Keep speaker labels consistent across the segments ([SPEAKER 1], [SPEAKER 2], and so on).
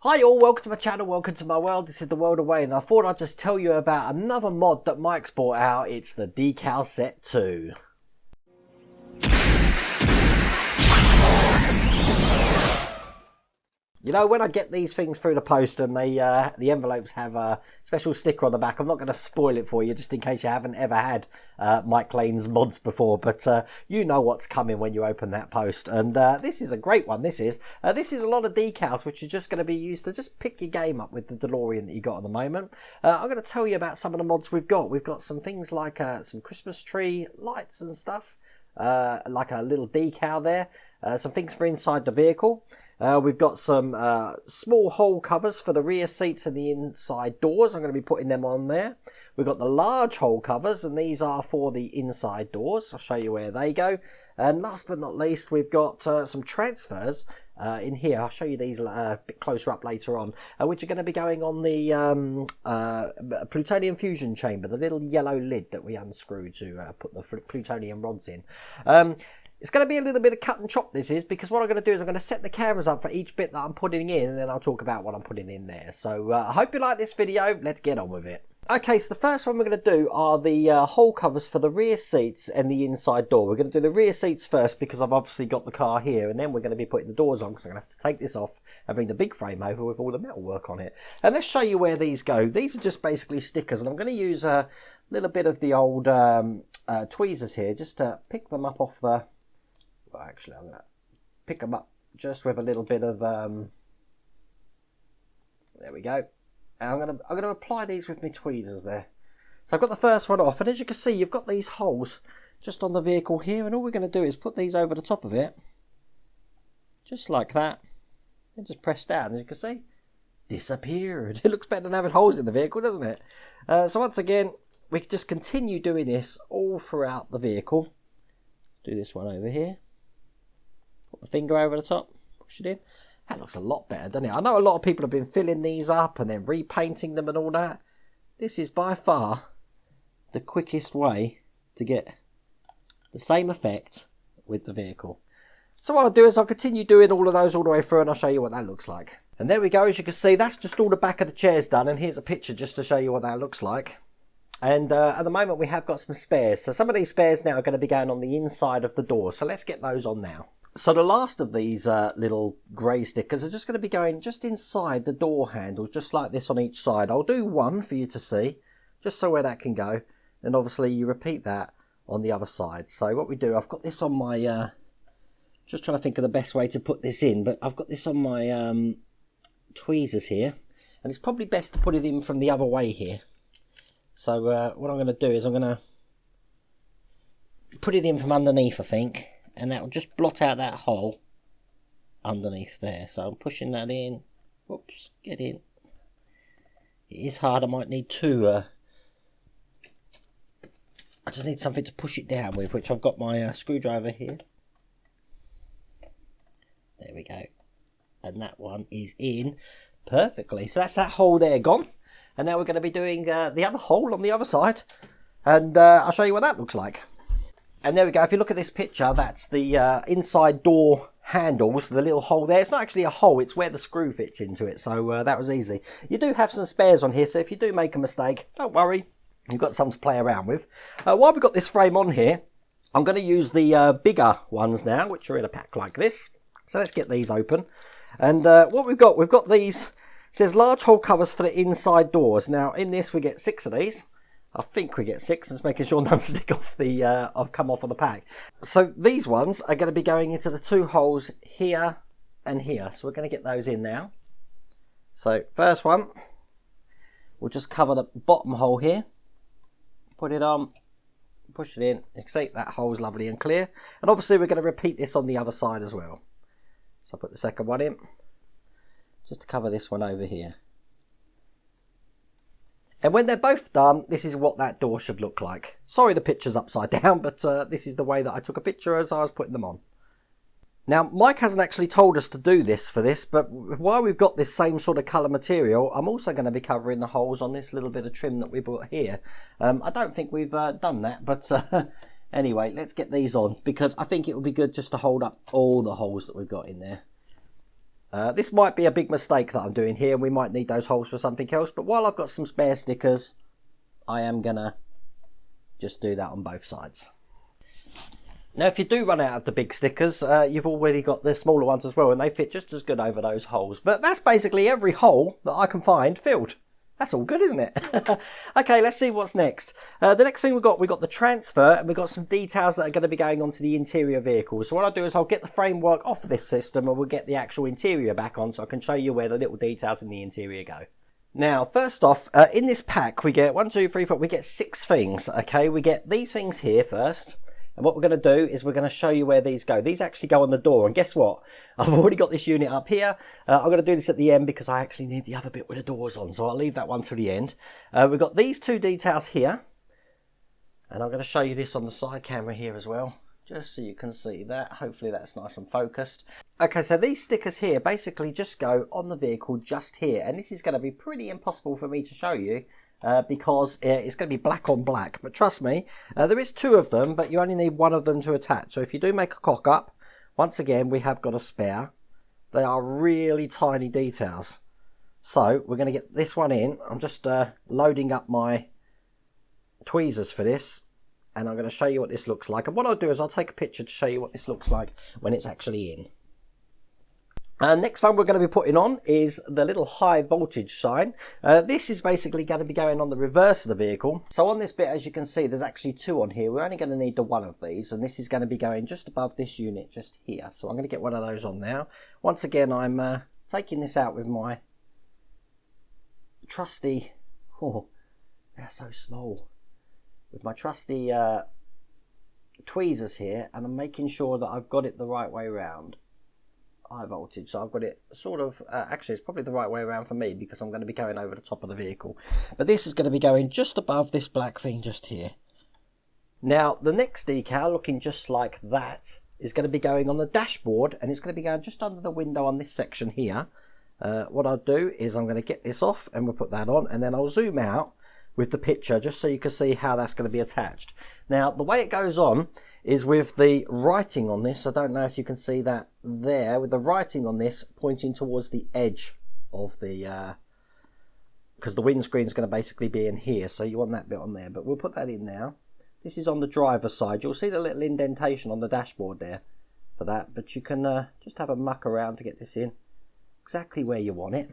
[SPEAKER 1] Hi all, welcome to my channel, welcome to my world. This is the world away, and I thought I'd just tell you about another mod that Mike's brought out. It's the Decal Set 2. You know, when I get these things through the post and they, the envelopes have a special sticker on the back, I'm not going to spoil it for you just in case you haven't ever had Mike Lane's mods before, but you know what's coming when you open that post. And this is a great one, this is a lot of decals which are just going to be used to just pick your game up with the DeLorean that you got at the moment. I'm going to tell you about some of the mods we've got. We've got some things like some Christmas tree lights and stuff, like a little decal there, some things for inside the vehicle. We've got some small hole covers for the rear seats and the inside doors. I'm going to be putting them on there. We've got the large hole covers, and these are for the inside doors. I'll show you where they go. And last but not least, we've got some transfers in here. I'll show you these a bit closer up later on, which are going to be going on the plutonium fusion chamber, the little yellow lid that we unscrew to put the plutonium rods in. It's going to be a little bit of cut and chop, this is, because what I'm going to do is I'm going to set the cameras up for each bit that I'm putting in, and then I'll talk about what I'm putting in there. So I hope you like this video. Let's get on with it. Okay, so the first one we're going to do are the hole covers for the rear seats and the inside door. We're going to do the rear seats first because I've obviously got the car here, and then we're going to be putting the doors on because I'm going to have to take this off and bring the big frame over with all the metal work on it. And let's show you where these go. These are just basically stickers, and I'm going to use a little bit of the old tweezers here just to pick them up off the... Well, actually, I'm going to pick them up just with a little bit of... there we go. And I'm going to apply these with my tweezers there. So I've got the first one off, and as you can see, you've got these holes just on the vehicle here, and all we're going to do is put these over the top of it, just like that, and just press down. As you can see, disappeared. It looks better than having holes in the vehicle, doesn't it? So once again, we can just continue doing this all throughout the vehicle. Do this one over here. Put the finger over the top, push it in. That looks a lot better, doesn't it? I know a lot of people have been filling these up and then repainting them and all that. This is by far the quickest way to get the same effect with the vehicle. So what I'll do is I'll continue doing all of those all the way through, and I'll show you what that looks like. And there we go. As you can see, that's just all the back of the chairs done, and here's a picture just to show you what that looks like. And at the moment we have got some spares. So some of these spares now are going to be going on the inside of the door. So let's get those on now. So the last of these little grey stickers are just going to be going just inside the door handles, just like this on each side. I'll do one for you to see, just so where that can go. And obviously you repeat that on the other side. So what we do, I've got this on my, just trying to think of the best way to put this in, but I've got this on my tweezers here. And it's probably best to put it in from the other way here. So what I'm going to do is I'm going to put it in from underneath, I think, and that will just blot out that hole underneath there. So I'm pushing that in. Whoops, get in. It is hard. I might need two. I just need something to push it down with, which I've got my screwdriver here. There we go. And that one is in perfectly. So that's that hole there gone. And now we're going to be doing the other hole on the other side. And I'll show you what that looks like. And there we go. If you look at this picture, that's the inside door handles, the little hole there. It's not actually a hole, it's where the screw fits into it. So that was easy. You do have some spares on here, so if you do make a mistake, don't worry. You've got some to play around with. While we've got this frame on here, I'm going to use the bigger ones now, which are in a pack like this. So let's get these open. And what we've got these... It says large hole covers for the inside doors. Now in this we get 6 of these. I think we get 6, just making sure none stick off the I've come off of the pack. So these ones are going to be going into the 2 holes here and here. So we're going to get those in now. So first one, we'll just cover the bottom hole here. Put it on, push it in. You can see that hole's lovely and clear. And obviously we're going to repeat this on the other side as well. So I'll put the second one in. Just to cover this one over here. And when they're both done, this is what that door should look like. Sorry the picture's upside down, but this is the way that I took a picture as I was putting them on. Now, Mike hasn't actually told us to do this for this, but while we've got this same sort of colour material, I'm also going to be covering the holes on this little bit of trim that we brought here. I don't think we've done that, but anyway, let's get these on, because I think it would be good just to hold up all the holes that we've got in there. This might be a big mistake that I'm doing here. We might need those holes for something else. But while I've got some spare stickers, I am going to just do that on both sides. Now, if you do run out of the big stickers, you've already got the smaller ones as well, and they fit just as good over those holes. But that's basically every hole that I can find filled. That's all good, isn't it? Okay, let's see what's next. The next thing we've got the transfer, and we've got some details that are going to be going onto the interior vehicle. So what I'll do is I'll get the framework off of this system, and we'll get the actual interior back on, so I can show you where the little details in the interior go. Now, first off, in this pack, we get 1, 2, 3, 4, we get 6 things, okay? We get these things here first. And what we're going to do is we're going to show you where these go. These actually go on the door. And guess what? I've already got this unit up here. I'm going to do this at the end because I actually need the other bit with the doors on. So I'll leave that one to the end. We've got these 2 details here. And I'm going to show you this on the side camera here as well, just so you can see that. Hopefully that's nice and focused. Okay, so these stickers here basically just go on the vehicle just here. And this is going to be pretty impossible for me to show you. Because it's going to be black on black, but trust me, there is 2 of them, but you only need 1 of them to attach. So if you do make a cock up, once again we have got a spare. They are really tiny details, so we're going to get this one in. I'm just loading up my tweezers for this, and I'm going to show you what this looks like. And what I'll do is I'll take a picture to show you what this looks like when it's actually in. Next one we're going to be putting on is the little high voltage sign. This is basically going to be going on the reverse of the vehicle. So on this bit, as you can see, there's actually 2 on here. We're only going to need the 1 of these, and this is going to be going just above this unit just here. So I'm going to get one of those on now. Once again, I'm taking this out with my trusty, oh, they're so small, with my trusty tweezers here, and I'm making sure that I've got it the right way around. High voltage, so I've got it sort of actually it's probably the right way around for me because I'm going to be going over the top of the vehicle, but this is going to be going just above this black thing just here. Now the next decal, looking just like that, is going to be going on the dashboard, and it's going to be going just under the window on this section here. What I'll do is I'm going to get this off and we'll put that on, and then I'll zoom out with the picture just so you can see how that's going to be attached. Now the way it goes on is with the writing on this. I don't know if you can see that there, with the writing on this pointing towards the edge of the because the windscreen is going to basically be in here, so you want that bit on there, but we'll put that in now. This is on the driver's side. You'll see the little indentation on the dashboard there for that, but you can just have a muck around to get this in exactly where you want it.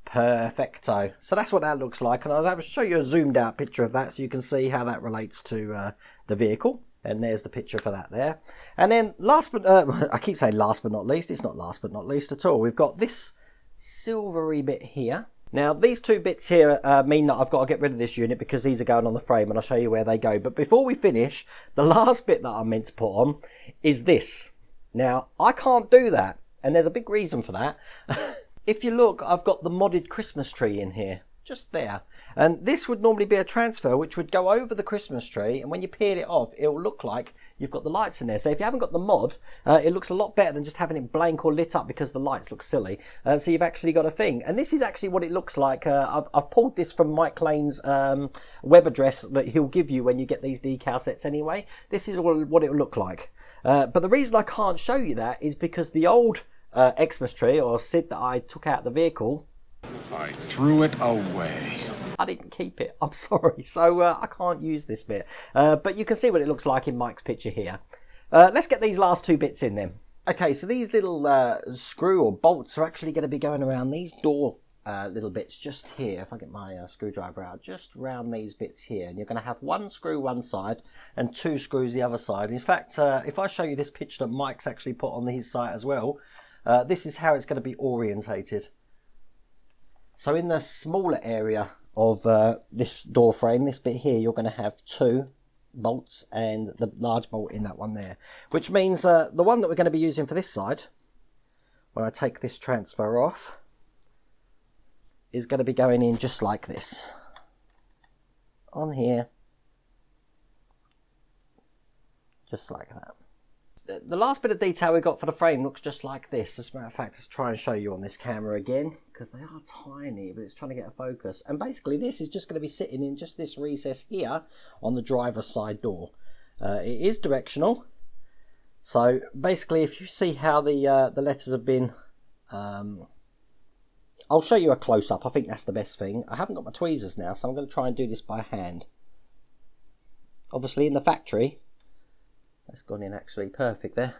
[SPEAKER 1] Perfecto. So that's what that looks like, and I'll show you a zoomed out picture of that so you can see how that relates to the vehicle. And there's the picture for that there. And then last but I keep saying last but not least, it's not last but not least at all. We've got this silvery bit here. Now these 2 bits here mean that I've got to get rid of this unit because these are going on the frame, and I'll show you where they go. But before we finish, the last bit that I'm meant to put on is this. Now I can't do that, and there's a big reason for that. If you look, I've got the modded Christmas tree in here, just there. And this would normally be a transfer which would go over the Christmas tree, and when you peel it off, it'll look like you've got the lights in there. So if you haven't got the mod, it looks a lot better than just having it blank or lit up because the lights look silly. So you've actually got a thing. And this is actually what it looks like. I've pulled this from Mike Lane's web address that he'll give you when you get these decal sets anyway. This is what it'll look like. But the reason I can't show you that is because the old Xmas tree or SID that I took out the vehicle,
[SPEAKER 2] I threw it away.
[SPEAKER 1] I didn't keep it, I'm sorry, so I can't use this bit, but you can see what it looks like in Mike's picture here. Let's get these last 2 bits in then. Okay, so these little screw or bolts are actually going to be going around these door little bits just here. If I get my screwdriver out, just around these bits here, and you're going to have 1 screw one side and 2 screws the other side. In fact, if I show you this picture that Mike's actually put on his site as well, this is how it's going to be orientated. So in the smaller area of this door frame, this bit here, you're going to have 2 bolts and the large bolt in that one there, which means the one that we're going to be using for this side, when I take this transfer off, is going to be going in just like this on here, just like that. The last bit of detail we got for the frame looks just like this. As a matter of fact, let's try and show you on this camera again, because they are tiny, but it's trying to get a focus. And basically this is just going to be sitting in just this recess here on the driver's side door. It is directional, so basically if you see how the letters have been I'll show you a close-up. I think that's the best thing. I haven't got my tweezers now, so I'm going to try and do this by hand. Obviously in the factory, that's gone in actually perfect there.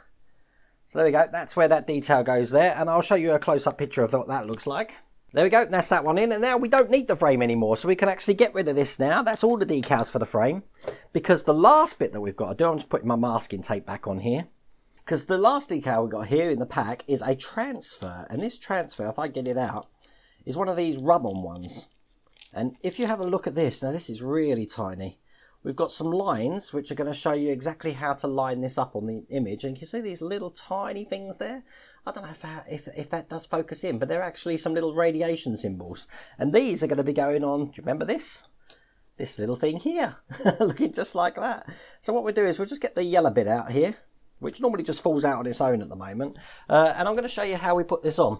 [SPEAKER 1] So there we go, that's where that detail goes there, and I'll show you a close-up picture of what that looks like. There we go, that's that one in, and now we don't need the frame anymore, so we can actually get rid of this now. That's all the decals for the frame, because the last bit that we've got to do, I'm just putting my masking tape back on here, because the last decal we've got here in the pack is a transfer, and this transfer, if I get it out, is one of these rub-on ones. And if you have a look at this, now this is really tiny. We've got some lines which are going to show you exactly how to line this up on the image, and you can see these little tiny things there. I don't know if that does focus in, but they're actually some little radiation symbols, and these are going to be going on, do you remember this little thing here looking just like that. So what we'll do is we'll just get the yellow bit out here, which normally just falls out on its own at the moment, and I'm going to show you how we put this on.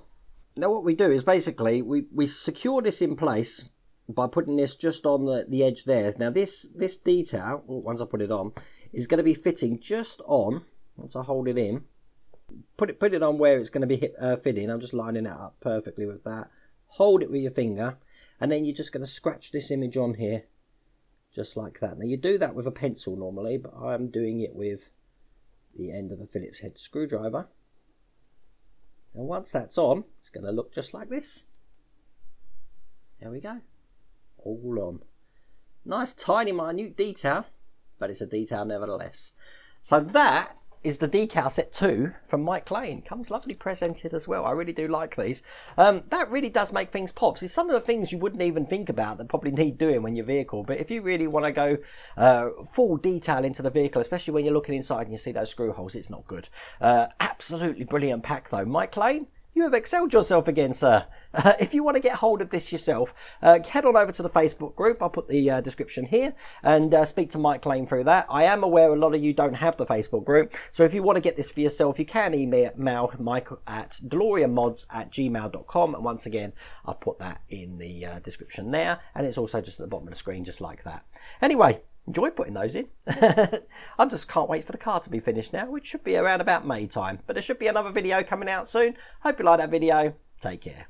[SPEAKER 1] Now what we do is basically we secure this in place by putting this just on the edge there. Now this detail, once I put it on, is going to be fitting just on, once I hold it in, put it on where it's going to be fitting. I'm just lining it up perfectly with that. Hold it with your finger, and then you're just going to scratch this image on here, just like that. Now you do that with a pencil normally, but I'm doing it with the end of a Phillips head screwdriver. And once that's on, it's going to look just like this. There we go. All on. Nice tiny minute detail, but it's a detail nevertheless. So that is the decal set 2 from Mike Lane. Comes lovely presented as well. I really do like these. That really does make things pop. See, some of the things you wouldn't even think about that probably need doing when your vehicle, but if you really want to go full detail into the vehicle, especially when you're looking inside and you see those screw holes, it's not good. Absolutely brilliant pack though. Mike Lane, you have excelled yourself again, sir. If you want to get hold of this yourself, head on over to the Facebook group. I'll put the description here, and speak to Mike Lane through that. I am aware a lot of you don't have the Facebook group, so if you want to get this for yourself, you can email Mike at DeLoreanMods@gmail.com, and once again, I've put that in the description there, and it's also just at the bottom of the screen, just like that. Anyway, enjoy putting those in. I just can't wait for the car to be finished now, which should be around about May time. But there should be another video coming out soon. Hope you like that video. Take care.